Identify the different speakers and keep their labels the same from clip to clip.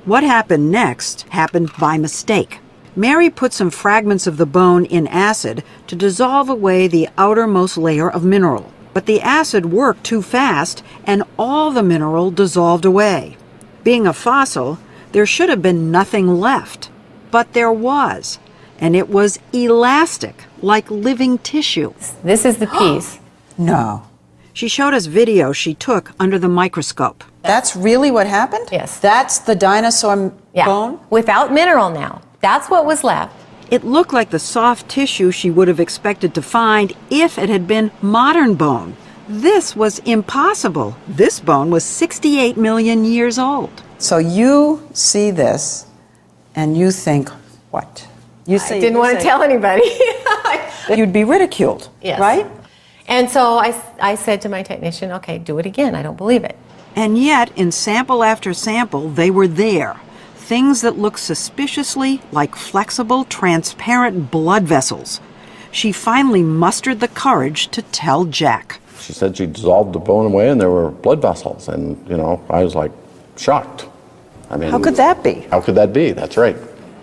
Speaker 1: What happened next happened by mistake. Mary put some fragments of the bone in acid to dissolve away the outermost layer of mineral. But the acid worked too fast, and all the mineral dissolved away. Being a fossil, there should have been nothing left. But there was, and it was elastic, like living tissue.
Speaker 2: This is the piece.
Speaker 3: No.
Speaker 1: She showed us video she took under the microscope.
Speaker 3: That's really what happened?
Speaker 2: Yes.
Speaker 3: That's the dinosaur bone?
Speaker 2: Without mineral now. That's what was left.
Speaker 1: It looked like the soft tissue she would have expected to find if it had been modern bone. This was impossible. This bone was 68 million years old.
Speaker 3: So you see this and you think, what? You say,
Speaker 2: I didn't want to tell anybody.
Speaker 3: You'd be ridiculed,
Speaker 2: yes.
Speaker 3: right?
Speaker 2: And so I said to my technician, okay, do it again. I don't believe it.
Speaker 1: And yet, in sample after sample, they were there. Things that looked suspiciously like flexible, transparent blood vessels. She finally mustered the courage to tell Jack.
Speaker 4: She said she dissolved the bone away and there were blood vessels. And, you know, I was like shocked. I mean,
Speaker 3: How could that be?
Speaker 4: How could that be? That's right.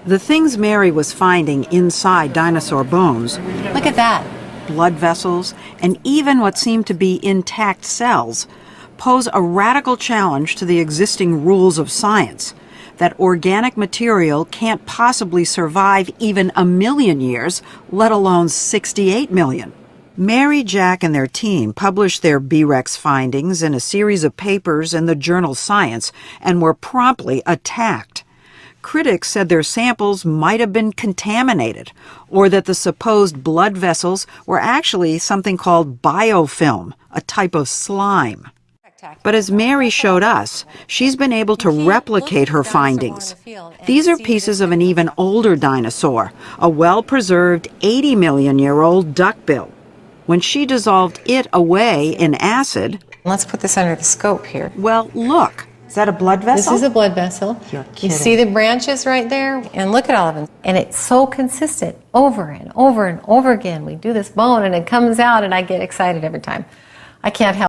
Speaker 1: The things Mary was finding inside dinosaur bones,
Speaker 2: Look at that.
Speaker 1: blood vessels, and even what seemed to be intact cells, pose a radical challenge to the existing rules of science. That organic material can't possibly survive even 1,000,000 years, let alone 68 million. Mary, Jack, and their team published their B-Rex findings in a series of papers in the journal Science and were promptly attacked. Critics said their samples might have been contaminated, or that the supposed blood vessels were actually something called biofilm, a type of slime. But as Mary showed us, she's been able to replicate her findings. These are pieces of an even older dinosaur, a well-preserved 80-million-year-old duckbill. When she dissolved it away in acid...
Speaker 2: Let's put this under the scope here.
Speaker 1: Well, look.
Speaker 3: Is that a blood vessel?
Speaker 2: This is a blood vessel.
Speaker 3: You're
Speaker 2: You
Speaker 3: kidding.
Speaker 2: see the branches right there? And look at all of them. And it's so consistent over and over and over again. We do this bone and it comes out and I get excited every time. I can't help